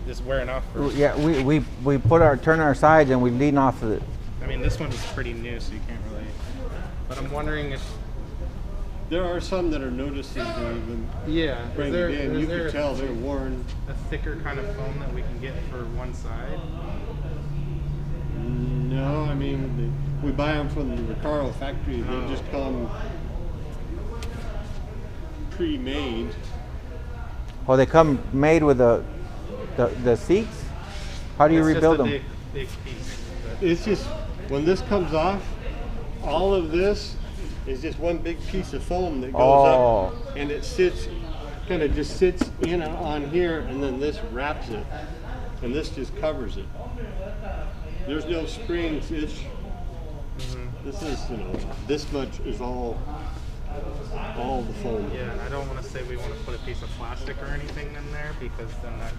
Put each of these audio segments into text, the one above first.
is wearing off. Yeah, we turn our sides and we lean off of it. I mean, this one is pretty new, so you can't really. But I'm wondering if. There are some that are noticeable when bring it in. You can tell they're worn. A thicker kind of foam that we can get for one side. No, I mean we buy them from the Recaro factory. They just come pre-made. Oh, they come made with the seats? How do you rebuild them? Big piece. It's just when this comes off, all of this is just one big piece of foam that goes up, and it kind of just sits in on here, and then this wraps it, and this just covers it. There's no springs. This is, this much is all the foam. Yeah, I don't want to say we want to put a piece of plastic or anything in there because then that.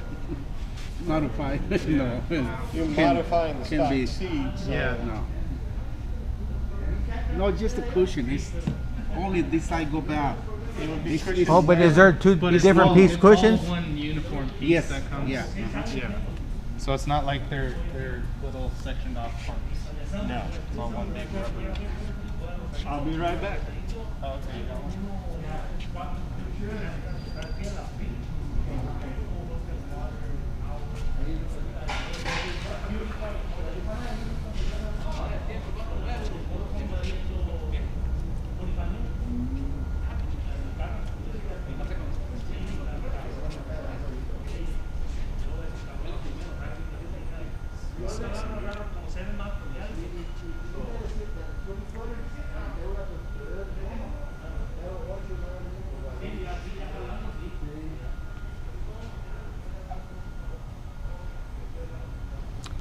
Modify. No. You're modifying the stock seats. Yeah. No. No, just a cushion. It's only this side go back. It would be pretty. Oh, but is there two different piece cushions? All one uniform piece Yes. that comes. Yeah. Yeah. So it's not like they're little sectioned off parts. No. It's all one big rubber. I'll be right back. Oh, okay, you got one?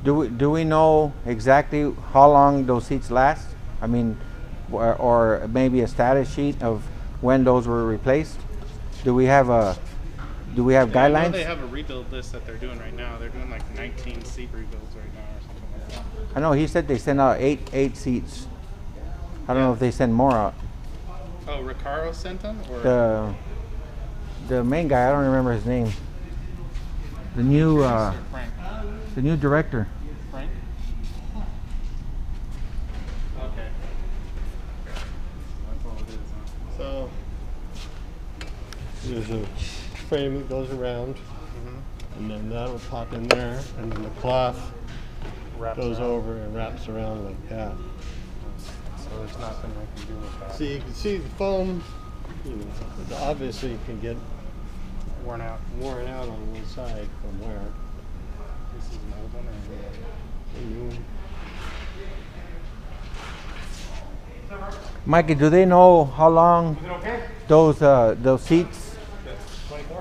Do we know exactly how long those seats last? I mean, or maybe a status sheet of when those were replaced? Do we have guidelines? I know they have a rebuild list that they're doing right now. They're doing like 19 seat rebuilds right now or something like that. I know he said they send out eight seats. I don't know if they send more out. Oh, Recaro sent them? Or The main guy, I don't remember his name. The new Frank? the new director. Frank? Okay. That's all it is, huh? So there's a frame that goes around, and then that'll pop in there, and then the cloth goes over and wraps around like that. So there's nothing I can do with that. So you can see the foam, obviously can get Worn out. worn out on one side from where. This is an old one or a new one? Mikey, do they know how long those seats?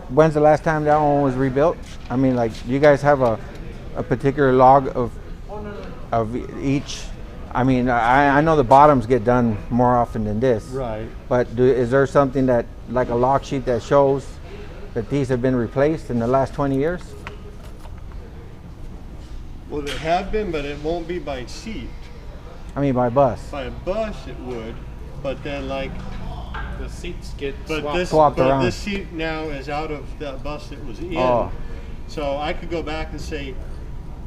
When's the last time that one was rebuilt? I mean, like, do you guys have a particular log of each? I mean, I know the bottoms get done more often than this. Right. But is there something that, like a log sheet that shows that these have been replaced in the last 20 years? Well, they have been, but it won't be by seat. I mean, by bus. By a bus, it would, but then like. The seats get Swapped around. This seat now is out of that bus it was in. Oh. So I could go back and say,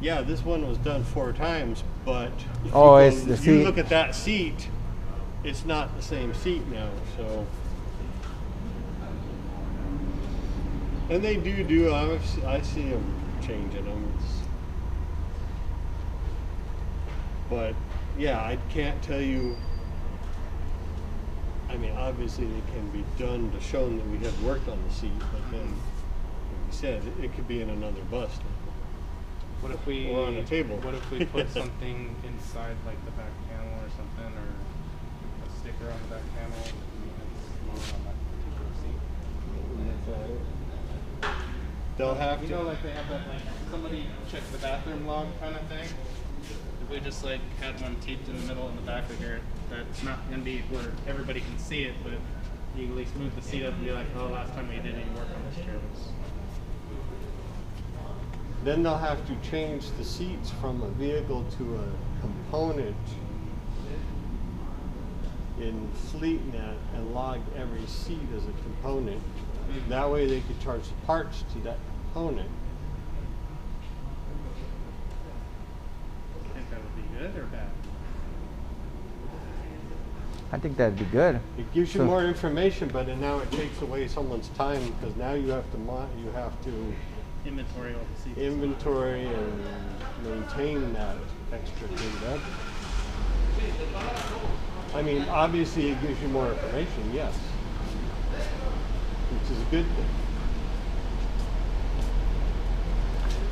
yeah, this one was done 4 times, but if it's the if seat. you look at that seat, it's not the same seat now. So, and they do. I see them changing them. But yeah, I can't tell you. I mean, obviously they can be done to show that we have worked on the seat, but then, like you said, it could be in another bus. What if we Or on a table. What if we put something inside, like the back panel or something, or a sticker on the back panel that's on that particular seat? They'll have You to. know, like they have that, like somebody check the bathroom log kind of thing. If we just like had one taped in the middle in the back of here, that's not gonna be where everybody can see it, but you can at least move the seat up and be like, oh, last time we did any work on this chair was. Then they'll have to change the seats from a vehicle to a component in FleetNet and log every seat as a component. That way they could charge the parts to that component. I think that'd be good. It gives you So- more information, but then now it takes away someone's time because now you have to Inventory all the seats. inventory and maintain that extra thing. I mean, obviously it gives you more information, yes, which is a good thing.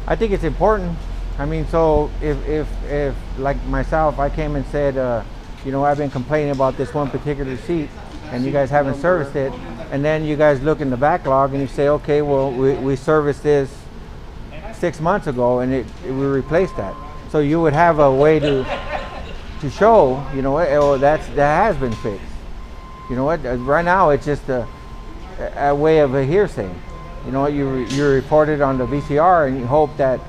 I think it's important. I mean, so if like myself, I came and said, you know, I've been complaining about this one particular seat, and you guys haven't serviced it, and then you guys look in the backlog and you say, okay, well, we serviced this 6 months ago, and we replaced that. So you would have a way to show, you know what, oh, that has been fixed. You know what? Right now it's just a way of a hearsay. You know what? You report it on the VCR and you hope that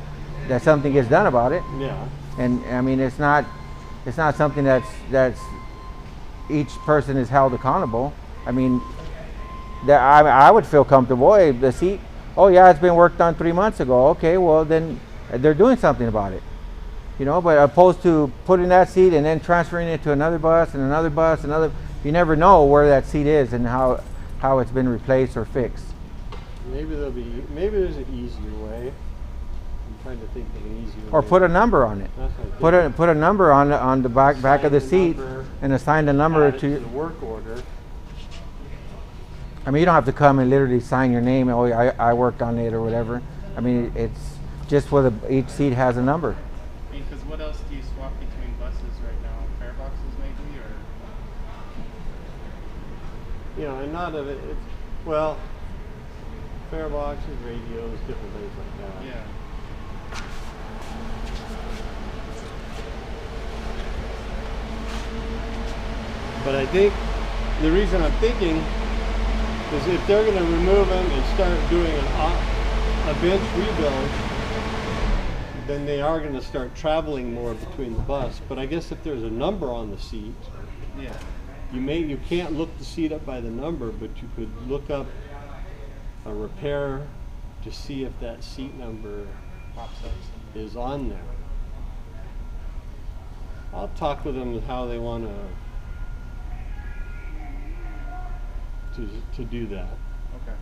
something gets done about it. Yeah. And I mean, it's not something that's each person is held accountable. I mean, I would feel comfortable. Hey, the seat, oh yeah, it's been worked on 3 months ago. Okay, well then they're doing something about it. You know, but opposed to putting that seat and then transferring it to another bus and another bus, you never know where that seat is and how it's been replaced or fixed. Maybe there's an easier way. I'm trying to think of an easier way. Or put a number on it. That's what I think. Put a number on the back of the seat and assign the number Add it to the work order. I mean, you don't have to come and literally sign your name. Oh, I worked on it or whatever. I mean, it's just where each seat has a number. I mean, because what else do you swap between buses right now? Fare boxes maybe, or? You know, and not of it. Well, fare boxes, radios, different things like that. Yeah. But I think the reason I'm thinking is if they're going to remove them and start doing a bench rebuild, then they are going to start traveling more between the bus. But I guess if there's a number on the seat, Yeah. you can't look the seat up by the number, but you could look up a repair to see if that seat number Pops up. is on there. I'll talk with them how they want to do that. Okay.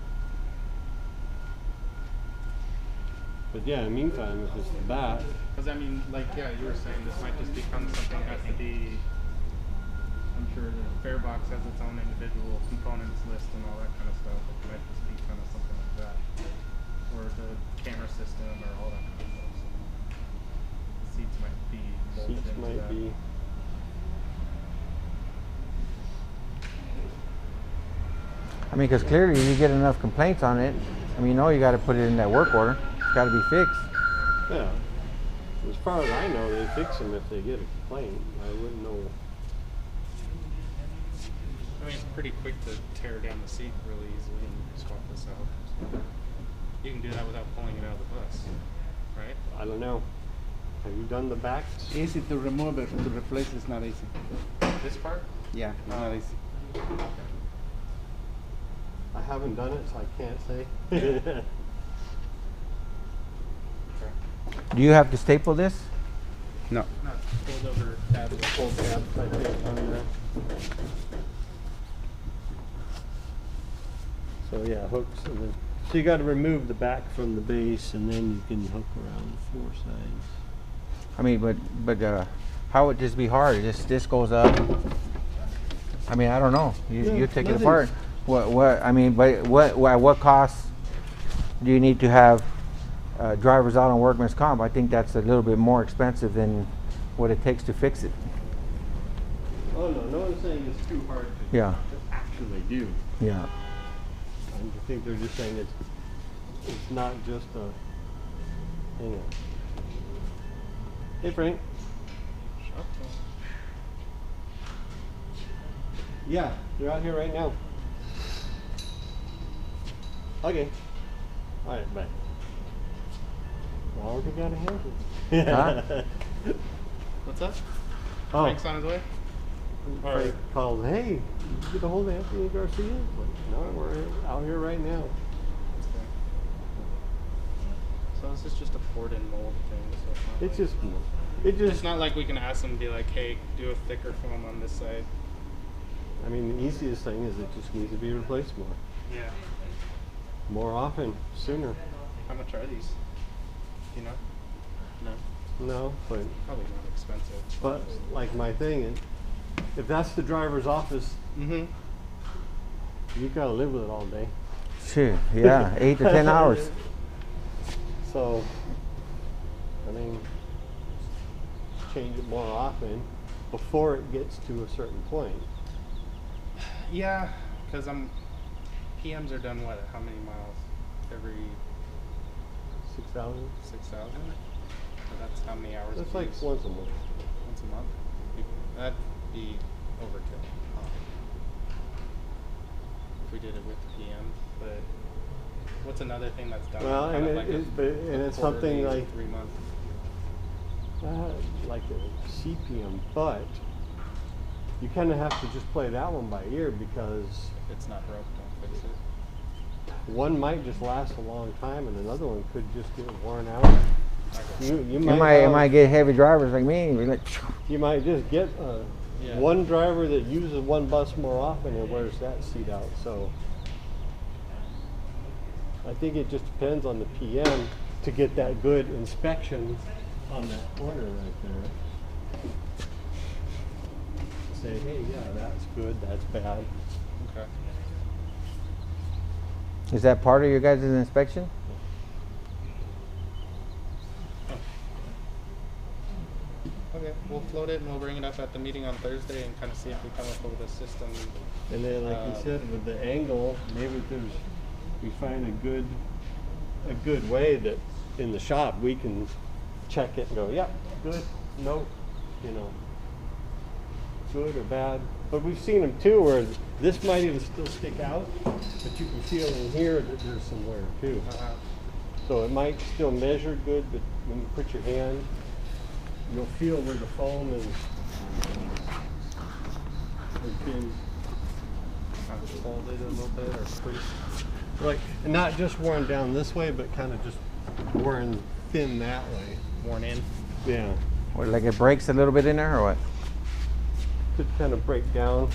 But yeah, in the meantime, if it's the back, Because I mean, like, yeah, you were saying this might just become something that has to be. I'm sure the fare box has its own individual components list and all that kind of stuff. It might just be kind of something like that, or the camera system or all that kind of stuff. So the seats might be molded seats into might that. be. I mean, because clearly you get enough complaints on it. I mean, you know, you got to put it in that work order. It's got to be fixed. Yeah. As far as I know, they fix them if they get a complaint. I wouldn't know. I mean, it's pretty quick to tear down the seat really easily and swap this out. So you can do that without pulling it out of the bus, right? I don't know. Have you done the backs? Easy to remove it, to replace it's not easy. This part? Yeah, it's not easy. I haven't done it, so I can't say. Do you have to staple this? No. Not fold over tabs. Full tabs, I think, on there. So yeah, hooks and then. So you got to remove the back from the base, and then you can hook around the four sides. I mean, but how would this be hard? This goes up. I mean, I don't know. You take it nothing's- apart. What? I mean, but what cost do you need to have drivers out on workman's comp? I think that's a little bit more expensive than what it takes to fix it. Oh no, no one's saying it's too hard to, Yeah. to actually do. Yeah. I think they're just saying it's not just a. Hang on. Hey Frank. Yeah, they're out here right now. Okay. All right, bye. Well, we gotta handle it. Huh? What's up? Oh, Frank's on his way? Frank called. Hey, did you get a hold of Anthony Garcia? Like, no, we're out here right now. Okay. So this is just a poured in mold thing. So it's not It's it's not like we can ask them to be like, hey, do a thicker foam on this side. I mean, the easiest thing is it just needs to be replaced Yeah. more often, sooner. How much are these? Do you know? No. No, but Probably not expensive. like my thing, if that's the driver's office, Mm-hmm. you gotta live with it all day. Shit, yeah, 8 to 10 hours. So, I mean, change it more often before it gets to a certain point. Yeah, because PMs are done what? How many miles? Every 6,000? 6,000? So that's how many hours? That's of like use? once a month. Once a month? That'd be overkill. If we did it with the PM, but what's another thing that's done? Well, kind and of like it's something quarterly, like 3 month. like a CPM, but you kind of have to just play that one by ear because If it's not broke, don't fix it. one might just last a long time and another one could just get worn out. You You might have- get heavy drivers like me. Be like, You might just get Yeah. one driver that uses one bus more often and wears that seat out. So I think it just depends on the PM to get that good inspection on that corner right there. Say, hey, yeah, that's good, that's bad. Okay. is that part of your guys' inspection? Okay, we'll float it and we'll bring it up at the meeting on Thursday and kind of see if we come up with a system. And then, like you said, with the angle, maybe we find a good way that in the shop we can check it and go, yeah, good, no, you know, good or bad. But we've seen them too where this might even still stick out, but you can feel in here that there's some wear too. So it might still measure good, but when you put your hand, you'll feel where the foam has been Kind of folded a little bit or creased. like not just worn down this way, but kind of just worn thin that way. Worn in. Yeah, Or like it breaks a little bit in there, or what? could kind of break down.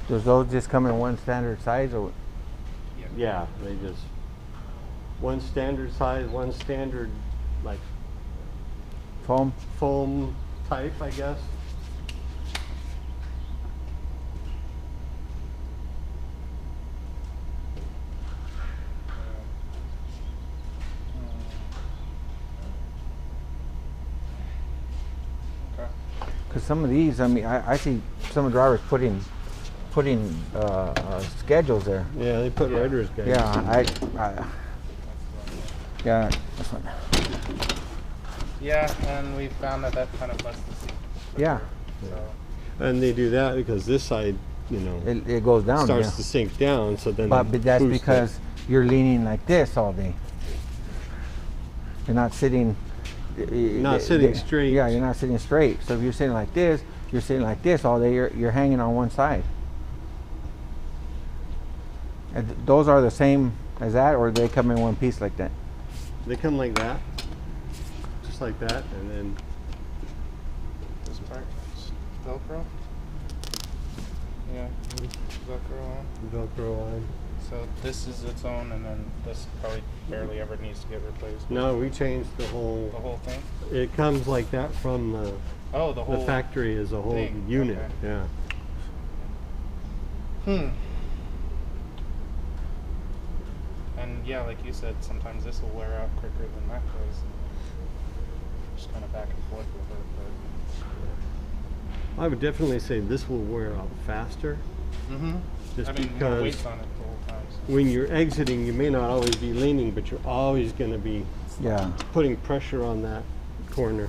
Does those just come in one standard size, or what? Yeah, they just one standard size, one standard like Foam? foam type, I guess. Okay. Because some of these, I mean, I see some drivers putting schedules there. Yeah, they put writer's guides. Yeah, yeah, this one. Yeah, and we found that kind of busts the seat. Yeah, So, And they do that because this side, you know, it goes down. starts Yeah. to sink down. So then, But it that's boosts it. because you're leaning like this all day. You're not sitting. Not sitting straight. Yeah, you're not sitting straight. So if you're sitting like this, you're sitting like this all day. You're hanging on one side. And those are the same as that, or they come in one piece like that. They come like that, just like that, and then this part is Velcro. Yeah, Velcro on. Velcro on. So this is its own, and then this probably barely ever needs to get replaced. No, we changed the The whole. whole thing? It comes like that from the Oh, the whole factory as a whole thing, unit. okay. Yeah. And yeah, like you said, sometimes this will wear out quicker than that does. And just kind of back and forth with it. I would definitely say this will wear out faster. But Just I mean, more because weight's on it the whole time. So. when you're exiting, you may not always be leaning, but you're always going to be Yeah. putting pressure on that corner.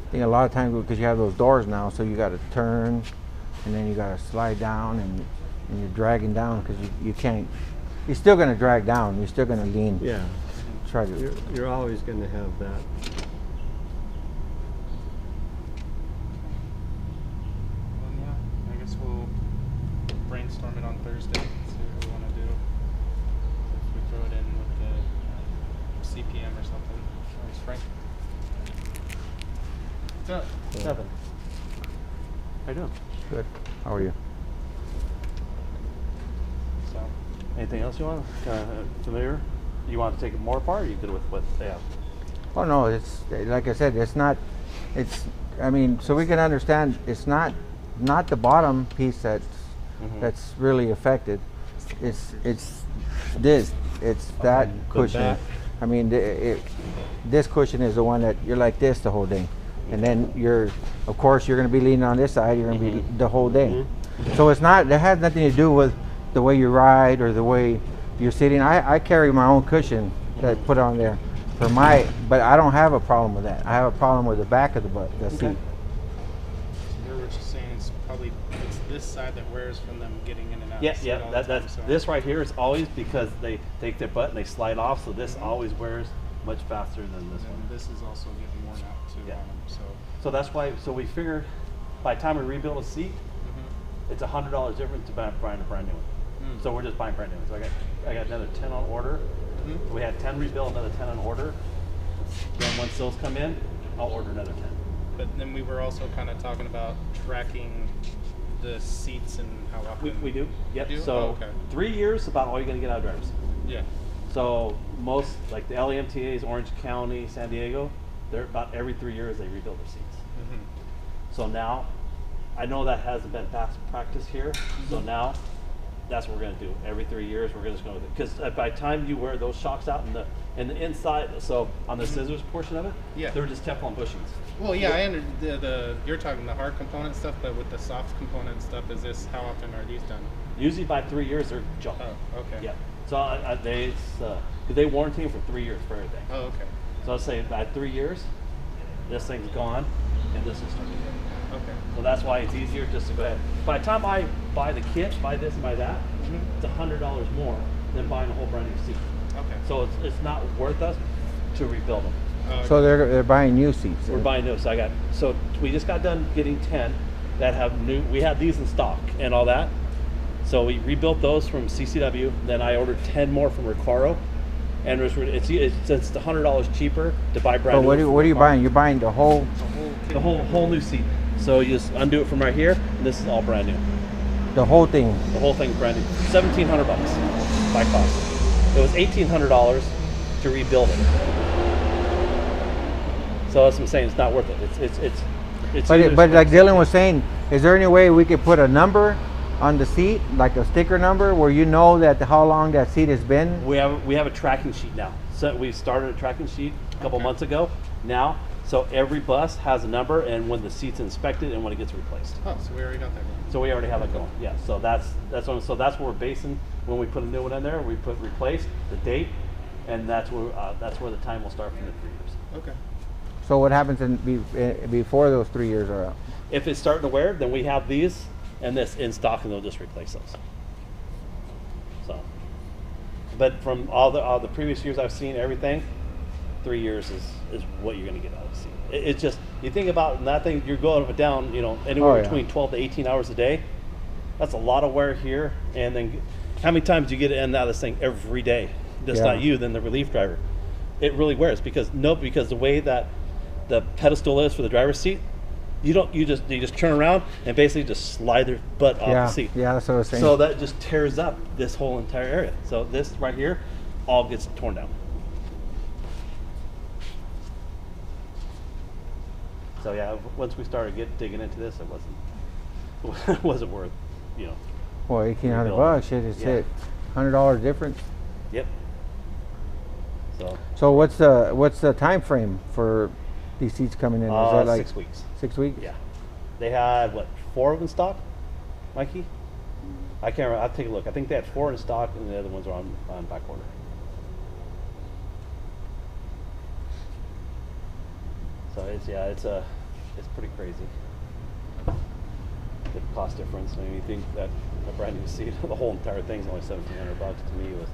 I think a lot of times because you have those doors now, so you got to turn, and then you got to slide down, and you're dragging down because you can't. You're still going to drag down. You're still going to lean. Yeah, Try to. you're always going to have that. Well, yeah, I guess we'll brainstorm it on Thursday. See what we want to do. If we throw it in with the CPM or something. Thanks, Frank. What's up? Seven. How you doing? Good. How are you? So, Anything else you want? Kind of familiar? You want to take it more apart? Or you good with what they have? Oh no, it's like I said, it's not. It's. I mean, so we can understand. It's not the bottom piece that's really affected. It's this. It's that the cushion. back. I mean, this cushion is the one that you're like this the whole day, and then of course, you're going to be leaning on this side. You're going to be the whole day. So it's not. That has nothing to do with the way you ride or the way you're sitting. I carry my own cushion that I put on there for but I don't have a problem with that. I have a problem with the back of the seat. you're just saying it's probably this side that wears from them getting in and out. Yeah, of the seat yeah. all the time, That's so- this right here is always because they take their butt and they slide off. So this always wears much faster than this And one. this is also getting worn out too Yeah. on them. So. So that's why. So we figured by the time we rebuild a seat, it's $100 difference to buying a brand new one. So we're just buying brand new ones. So I got another 10 on order. So we had 10 rebuilt, another 10 on order. Then once those come in, I'll order another 10. But then we were also kind of talking about tracking the seats and how often. We do. Yep. You do? So Oh, okay. 3 years about all you're gonna get out of drivers. Yeah. So most like the LEMTAs, Orange County, San Diego, they're about every 3 years they rebuild their seats. So now, I know that hasn't been past practice here. So now, that's what we're gonna do. Every 3 years, we're just going to because by the time you wear those shocks out in the inside, so on the scissors portion of it, Yeah. they're just Teflon bushings. Well, yeah, I under the you're talking the hard component stuff, but with the soft component stuff, is this how often are these done? Usually by 3 years, they're junk. Oh, okay. Yeah. So they warranty them for 3 years for everything. Oh, okay. So I'll say by 3 years, this thing's gone, and this is starting. Okay. So that's why it's easier just to go ahead. By the time I buy the kit, buy this and buy that, it's $100 more than buying a whole brand new seat. Okay. So it's not worth us to rebuild them. So they're buying new seats. We're buying new. So we just got done getting 10 that have new. We had these in stock and all that. So we rebuilt those from CCW. Then I ordered 10 more from Recaro, and it's $100 cheaper to buy brand So new. what from are you Recaro. buying? You're buying the whole. The whole new seat. So you just undo it from right here, and this is all brand new. The whole thing. The whole thing's brand new. $1,700 by cost. It was $1,800 to rebuild it. So that's what I'm saying. It's not worth it. It's But like Dylan was saying, is there any way we could put a number on the seat, like a sticker number, where you know that how long that seat has been? we have a tracking sheet now. So we started a tracking sheet a couple months ago. Now, so every bus has a number, and when the seat's inspected and when it gets replaced. Oh, so we already got that going. So we already have it going. Yeah. So that's what we're basing when we put a new one in there. We put replaced, the date, and that's where the time will start from the 3 years. Okay. So what happens before those 3 years are up? If it's starting to wear, then we have these and this in stock, and they'll just replace those. So, but from all the previous years I've seen, everything, 3 years is what you're going to get out of the seat. It's just, you think about that thing, you're going up and down, anywhere Oh, yeah. between 12 to 18 hours a day. That's a lot of wear here. And then how many times do you get in and out of this thing every day? Just Yeah. not you, then the relief driver. It really wears because the way that the pedestal is for the driver's seat, you just turn around and basically just slide their butt off Yeah, the seat. yeah, that's what I was saying. So that just tears up this whole entire area. So this right here all gets torn down. So yeah, once we started digging into this, it wasn't worth, Well, $1,800 rebuild. bucks, shit, it's Yeah. it. $100 difference. Yep. So what's the time frame for these seats coming in? Is that like 6 weeks. 6 weeks? Yeah. They had 4 of them in stock, Mikey? I can't remember. I'll take a look. I think they had 4 in stock, and the other ones are on back order. So it's pretty crazy. The cost difference. I mean, you think that a brand new seat, the whole entire thing's only $1,700. To me, was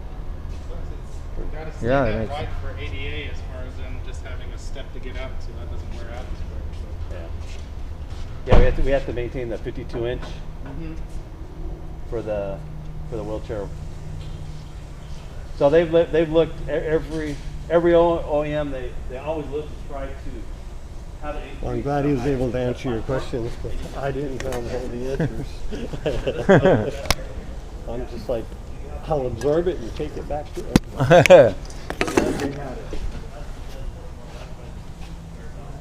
We've got to stay Yeah, it that makes- wide for ADA as far as them just having a step to get out so that doesn't wear out as quick. So. yeah. We have to maintain the 52 inch for the for the wheelchair. So they've looked every OEM they always look to try to have it. Well, I'm glad he was able to answer your questions, but I didn't know all the answers. I'm just like, I'll absorb it and take it back to it.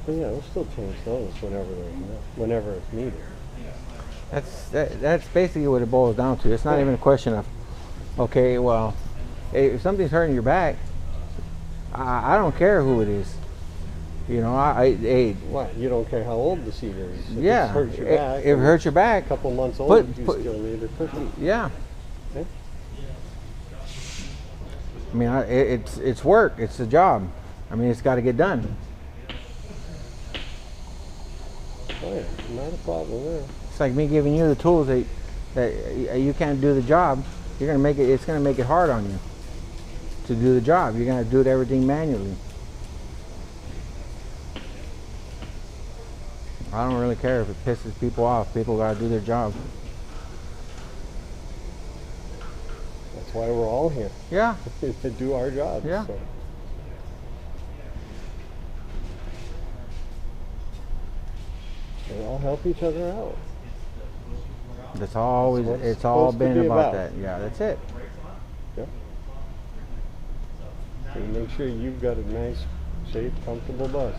But yeah, we'll still change those whenever it's needed. That's basically what it boils down to. It's not even a question of, okay, well, if something's hurting your back, I don't care who it is. You know, What? You don't care how old the seat is. If yeah, it hurts your back. if it hurts your back, A couple months old, Put- you put- still need a cushion. yeah. Okay? I mean, it's work. It's a job. I mean, it's got to get done. Oh yeah, not a problem there. It's like me giving you the tools that you can't do the job. You're gonna make it. It's gonna make it hard on you to do the job. You're gonna do everything manually. I don't really care if it pisses people off. People gotta do their job. That's why we're all here, Yeah. to do our jobs. Yeah. So. We all help each other out. That's always. That's what It's it's all supposed to been be about about. that. Yeah. That's it. Yeah. So you make sure you've got a nice, safe, comfortable bus.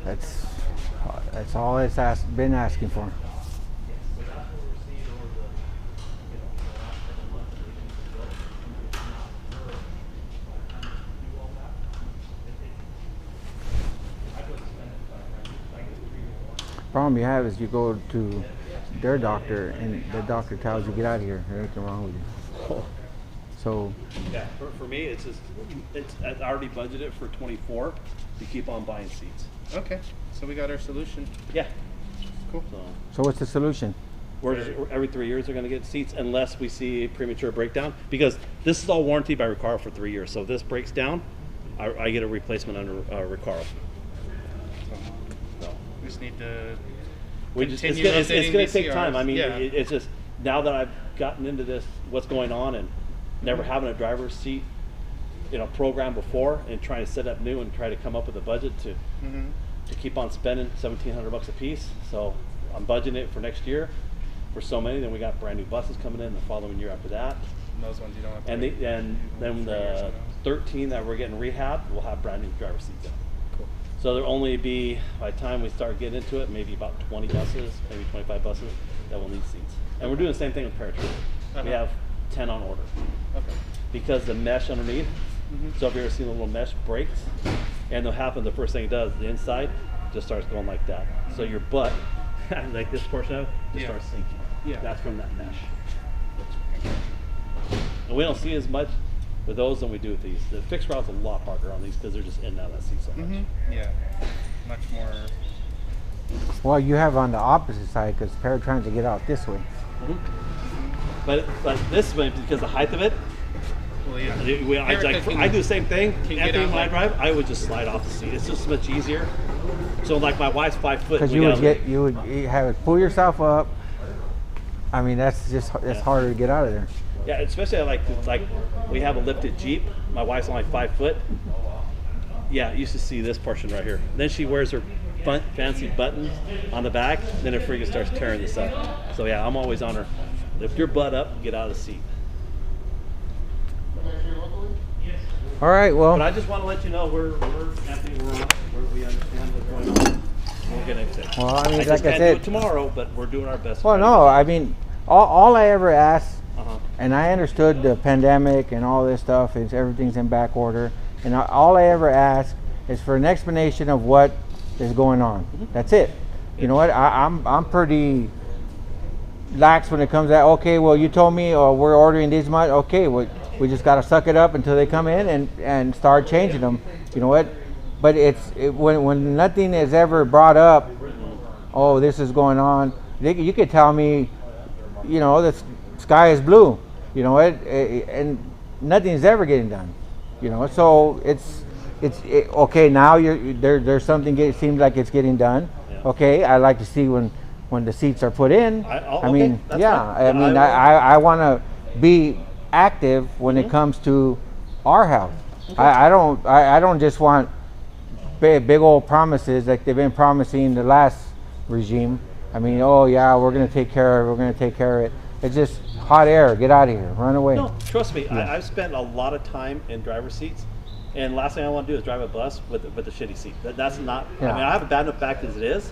That's all it's been asking for. Problem you have is you go to their doctor and the doctor tells you get out of here. There's anything wrong with you. So Yeah, for me, it's I already budgeted for 24 to keep on buying seats. Okay, so we got our solution. Yeah. Cool. So what's the solution? every 3 years they're going to get seats unless we see a premature breakdown, because this is all warranted by Recaro for 3 years. So if this breaks down, I get a replacement under Recaro. So We just need to it's continue going updating to take VCRs. time. I mean, Yeah. it's just now that I've gotten into this, what's going on, and never having a driver's seat, program before, and trying to set up new and try to come up with a budget to keep on spending $1,700 a piece. So I'm budgeting it for next year for so many. Then we got brand new buses coming in the following year after that, And those ones you don't have to and wait. then the 13 that we're getting rehabbed will have brand new driver's seats in. Cool. So there'll only be, by the time we start getting into it, maybe about 20 buses, maybe 25 buses that will need seats. And we're doing the same thing with Paratrooper. We have 10 on order. Okay. Because the mesh underneath, so if you ever seen the little mesh breaks, and they'll happen, the first thing it does, the inside just starts going like that. So your butt, like this portion of it, just starts sinking. Yeah. That's from that mesh. And we don't see as much with those than we do with these. The fixed route's a lot harder on these because they're just in and out of that seat so much. Yeah. Much more. Well, you have on the opposite side because paratransit get out this way. But this way, because the height of it, Well, yeah. I do the same thing. Can get Anthony, out when I like- drive, I would just slide off the seat. It's just much easier. So like my wife's 5 foot. Because we you gotta- would have it pull yourself up. I mean, that's harder to get out of there. Yeah, especially like we have a lifted Jeep. My wife's only 5 foot. Yeah, you used to see this portion right here. Then she wears her fancy buttons on the back. Then her freaking starts tearing this up. So yeah, I'm always on her. Lift your butt up, get out of the seat. All right, well, But I just want to let you know Anthony, we understand what's going on. We're gonna fix. Well, I mean, just like I can't said- do it tomorrow, but we're doing our best. well, no, I mean, all I ever asked, Uh-huh. and I understood the pandemic and all this stuff is everything's in back order, and all I ever ask is for an explanation of what is going on. That's it. You know what? I'm pretty lax when it comes to that. Okay, well, you told me, we're ordering this much. Okay, we just got to suck it up until they come in and start changing them. You know what? But when nothing is ever brought up, oh, this is going on. You could tell me, the sky is blue. You know what? And nothing's ever getting done. So it's okay. Now there's something seems like it's getting done. Yeah. Okay, I like to see when when the seats are put in. okay, mean, that's yeah, fine. I mean, I want to be active when it comes to our health. I don't just want big old promises like they've been promising the last regime. I mean, oh yeah, we're gonna take care of it. We're gonna take care of it. It's just hot air. Get out of here. Run away. No, trust me. I've spent a lot of time in driver's seats, and last thing I want to do is drive a bus with the shitty seat. That's not. I Yeah. mean, I have a bad enough back as it is,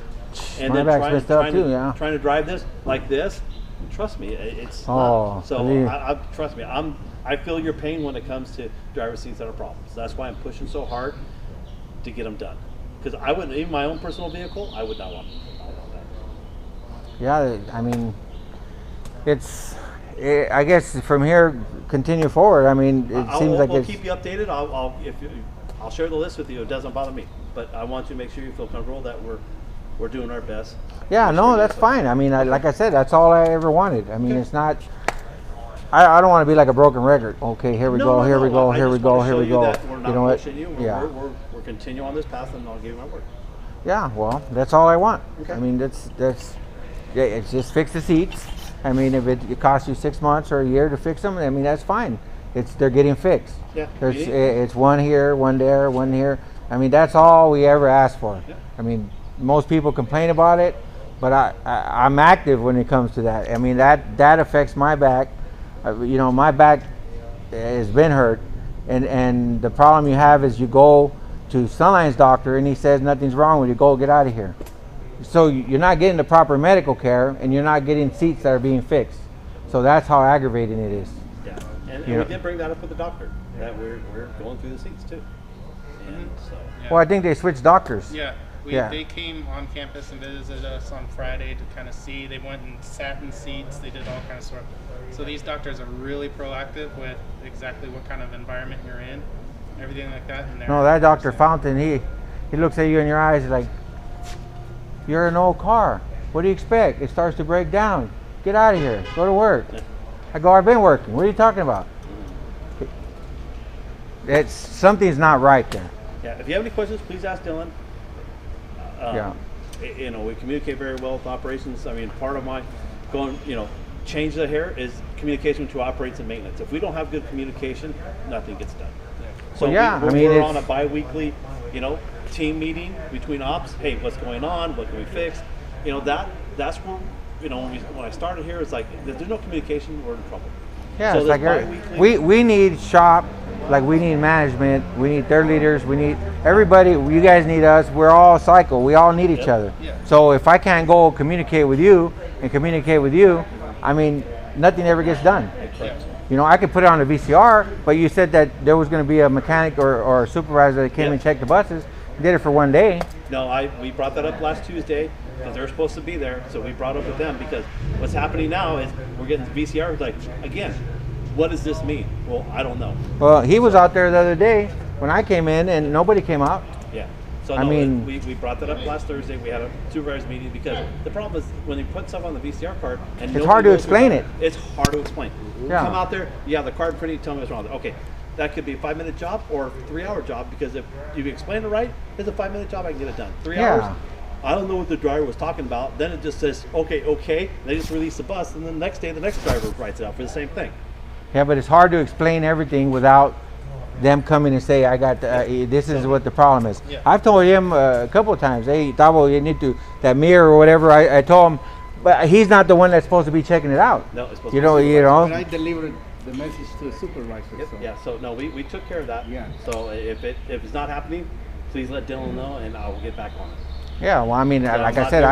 and My then back's messed up too, yeah. trying to drive this like this. Trust me, it's Oh, not. So believe- trust me. I feel your pain when it comes to driver's seats that are problems. That's why I'm pushing so hard to get them done. Because I wouldn't, even my own personal vehicle, I would not want them. Yeah, I mean, I guess from here, continue forward. I mean, it seems like we'll it's. keep you updated. I'll share the list with you. It doesn't bother me, but I want you to make sure you feel comfortable that we're doing our best. Yeah, Make no, sure you that's feel- fine. I mean, like I said, that's all I ever wanted. I mean, it's not. I don't want to be like a broken record. Okay, here we No, go, no, here we no, go, I here we just go, wanna here show we you go. that we're not You know what? pushing you. Yeah. We're continuing on this path, and I'll give you my word. Yeah, well, that's all I want. Okay. I mean, that's yeah, it's just fix the seats. I mean, if it costs you 6 months or a year to fix them, I mean, that's fine. They're getting fixed. Yeah, It's one here, one there, one here. I mean, that's all we ever asked for. Yeah. I mean, most people complain about it, but I'm active when it comes to that. I mean, that affects my back. You know, my back has been hurt, and the problem you have is you go to Sunline's doctor and he says nothing's wrong with you. Go get out of here. So you're not getting the proper medical care, and you're not getting seats that are being fixed. So that's how aggravating it is. Yeah, and Yeah. we did bring that up with the doctor that we're going through the seats too, and so. Yeah. Well, I think they switched doctors. Yeah, Yeah. they came on campus and visited us on Friday to kind of see. They went and sat in seats. They did all kinds of stuff. So these doctors are really proactive with exactly what kind of environment you're in, everything like that. And No, that Dr. Fountain, he looks at you in your eyes like, you're an old car. What do you expect? It starts to break down. Get out of here. Go to work. I go, I've been working. What are you talking about? Something's not right there. Yeah, if you have any questions, please ask Dylan. Yeah. You know, we communicate very well with operations. I mean, part of my change the hair is communication to operates and maintenance. If we don't have good communication, nothing gets done. So Well, yeah, we're I mean, we're it's- on a bi-weekly, team meeting between ops. Hey, what's going on? What can we fix? That's where, when I started here, it's like, if there's no communication, we're in trouble. Yeah, So it's this like bi-weekly- we need shop, like we need management, we need their leaders, we need everybody. You guys need us. We're all a cycle. We all need each Yep. other. Yeah. So if I can't go communicate with you and communicate with you, I mean, nothing ever gets done. Correct. You know, I could put it on the VCR, but you said that there was going to be a mechanic or a supervisor that came Yep. and checked the buses. Did it for one day. No, we brought that up last Tuesday because they're supposed to be there. So we brought it up with them because what's happening now is we're getting VCR. Like, again, what does this mean? Well, I don't know. Well, he was out there the other day when I came in, and nobody came out. Yeah. So I no, mean- we brought that up last Thursday. We had a supervisors meeting because the problem is when you put stuff on the VCR card and It's nobody hard to goes through explain it. It's hard to explain. Yeah. Come out there, you have the card printing, tell me what's wrong with it. Okay, that could be a 5-minute job or a 3-hour job because if you explain it right, it's a 5-minute job. I can get it done. 3 Yeah. hours. I don't know what the driver was talking about. Then it just says, okay. They just release the bus, and then the next day, the next driver writes it out for the same thing. Yeah, but it's hard to explain everything without them coming and say, "I got this is what the problem is." Yeah. I've told him a couple of times, "Hey, Tavo, you need to that mirror or whatever." I told him, but he's not the one that's supposed to be checking it out. No, it's supposed You to be know, supervisor. But I delivered the message to the supervisor. Yep, So. yeah, so no, we took care of that. Yeah. So if it's not happening, please let Dylan know, and I will get back on it. Yeah, well, I mean, Yeah, like I'm I not said, doing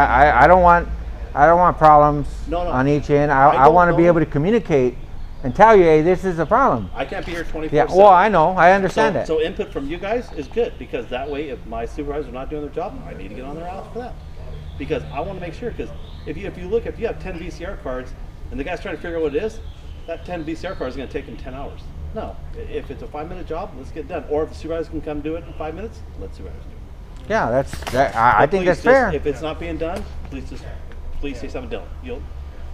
I don't want problems No. on each end. I I don't want to be know. able to communicate and tell you, "Hey, this is a problem." I can't be here 24/7. Yeah, well, I know, I understand that. So input from you guys is good because that way, if my supervisors are not doing their job, I need to get on their ass for that. Because I want to make sure. Because if you have 10 VCR cards and the guy's trying to figure out what it is, that 10 VCR cards is going to take him 10 hours. No, if it's a 5-minute job, let's get it done. Or if the supervisor can come do it in 5 minutes, let supervisors do it. Yeah, I But think please that's just, fair. If it's not being done, please say something, Dylan.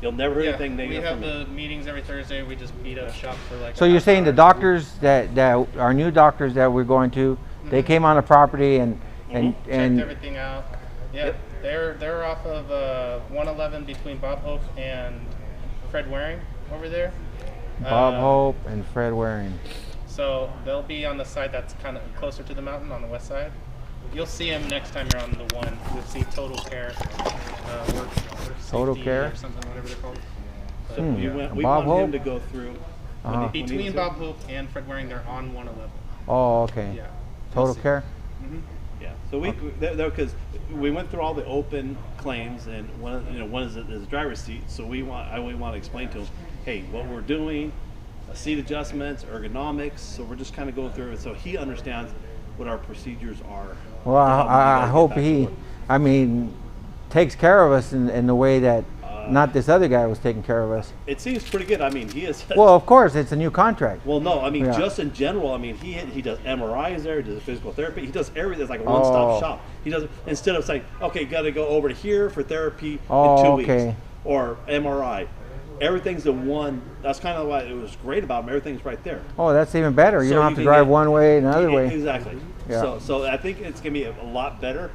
You'll never hear Yeah, anything we negative have from me. the meetings every Thursday. We just beat up shop for like. So a you're half saying the hour. doctors that our new doctors that we're going to, they came on the property and Checked and everything out. Yeah, they're off of 111 between Bob Hope and Fred Waring over there. Bob Hope and Fred Waring. So they'll be on the side that's kind of closer to the mountain on the west side. You'll see them next time you're on the one. You'll see Total Care, work Total safety Care? or something, whatever they're called. But We Bob want him Hope? to go through. Uh-huh. between Bob Hope and Fred Waring, they're on 111. Oh, okay. Yeah. Total You'll see. Care? Yeah. So because we went through all the open claims, and one is the driver's seat. So we want to explain to him, hey, what we're doing, seat adjustments, ergonomics. So we're just kind of going through it, so he understands what our procedures are. Well, I hope he, I mean, takes care of us in the way that not this other guy was taking care of us. It seems pretty good. I mean, he is. Well, of course, it's a new contract. Well, no, I mean, Yeah. just in general, I mean, he does MRIs there, he does physical therapy, he does everything. It's like a one-stop Oh. shop. He does, instead of saying, okay, got to go over to here for therapy Oh, in 2 okay. weeks, or MRI. Everything's the one. That's kind of why it was great about him. Everything's right there. Oh, that's even better. You So don't you have to can drive get- one way and another way. Exactly. Yeah. So I think it's gonna be a lot better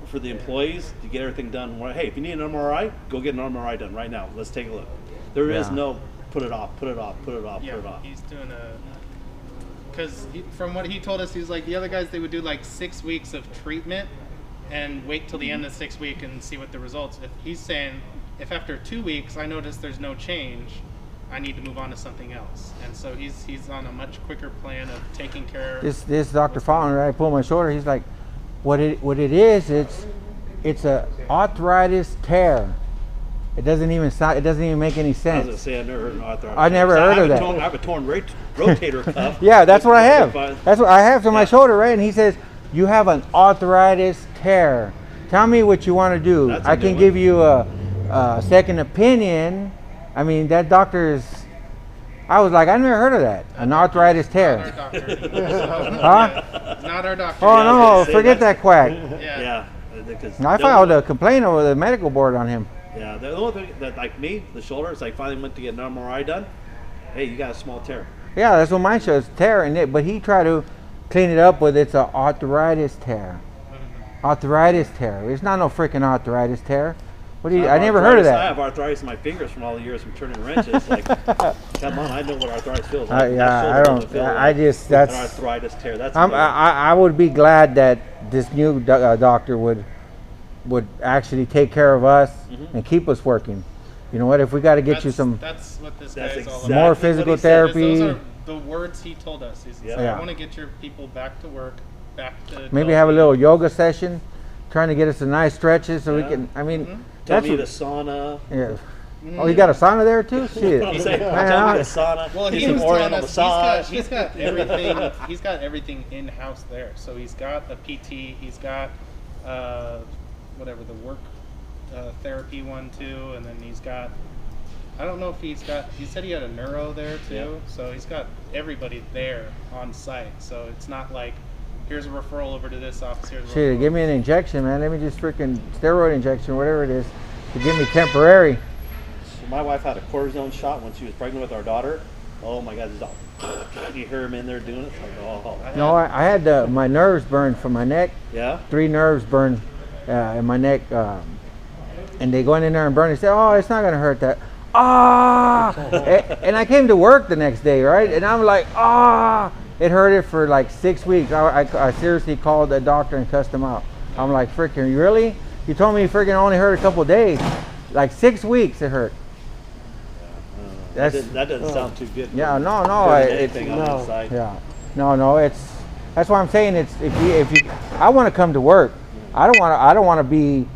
for the employees to get everything done. Hey, if you need an MRI, go get an MRI done right now. Let's take a look. There is Yeah. no put it off, put it off, put it off, Yeah, put it off. he's doing because from what he told us, he's like the other guys. They would do like 6 weeks of treatment and wait till the end of the 6th week and see what the results. If he's saying, if after 2 weeks I notice there's no change, I need to move on to something else. And so he's on a much quicker plan of taking care. This Dr. Fountain, I pulled my shoulder. He's like, what it is, it's a arthritis tear. It doesn't even sound. It doesn't even make any I was sense. gonna say I never heard of arthritis. I never heard of that. I have a torn rotator cuff. Yeah, that's what I have. But- That's what I have to my Yeah. shoulder, right? And he says, you have an arthritis tear. Tell me what you want to do. That's a I new can one. give you a second opinion. I mean, that doctor's. I was like, I never heard of that. An arthritis Not our tear. doctor. Huh? Not our doctor. Oh Yeah, I was no! gonna say Forget that's- that quack. Yeah. Yeah. Because I filed a complaint over the medical board on him. Yeah, the only thing that, like me, the shoulder, it's like finally went to get an MRI done. Hey, you got a small tear. Yeah, that's what mine shows, tear in it. But he tried to clean it up with it's a arthritis tear. Arthritis tear. It's not no freaking arthritis tear. What do you? I never heard of I that. have arthritis in my fingers from all the years from turning wrenches. Like, come on, I know what arthritis feels like. That Yeah, shoulder I doesn't don't. feel I like just an that's. arthritis tear. That's I would be glad that this new doctor would actually take care of us Mm-hmm. and keep us working. You know what? If we got to get you some That's what this That's guy's all exactly about. more what he physical said. therapy, Those are the words he told us. He's Yeah. like, Yeah. I want to get your people back to work, back to maybe have a little yoga session, trying to get us some nice stretches so we Yeah. can. I mean, Tell that's me what, the sauna. yeah. Oh, you got a sauna there too? Shit. He said, Man, tell me I- the sauna. Well, Get he some was telling oriental us massage. he's got everything. He's got everything in house there. So he's got a PT. He's got whatever the work therapy one too, and then he's got. I don't know if he's got. He said he had a neuro there too. Yeah. So he's got everybody there on site. So it's not like here's a referral over to this office. Here's a Shit, referral. give me an injection, man. Let me just freaking steroid injection, whatever it is, to give me temporary. So my wife had a cortisone shot when she was pregnant with our daughter. Oh my God, this is all. You hear him in there doing it. It's like, oh, No, I had my nerves burned from my neck. yeah. 3 nerves burned in my neck, and they go in there and burn. They say, "Oh, it's not gonna hurt that." And I came to work the next day, right? And I'm like, it hurted for like 6 weeks. I seriously called the doctor and cussed him out. I'm like, freaking, really? You told me you freaking only hurt a couple of days. Like 6 weeks it hurt. That's That doesn't sound too good. yeah, no, Hurting it's anything on the inside. yeah, no, it's that's why I'm saying it's if you I want to come to work. I don't want to be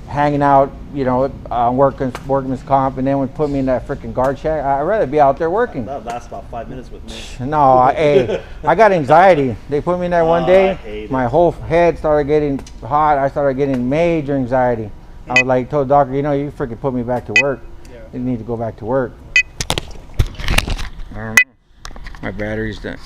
hanging out, you know, workman's comp, and then would put me in that freaking guard shack. I'd rather be out there working. That lasts about 5 minutes with me. No, I got anxiety. They put me in there one I day. hate My it. whole head started getting hot. I started getting major anxiety. I was like, told the doctor, you know, you freaking put me back to work. Yeah. You need to go back to work. I don't know. My battery's done.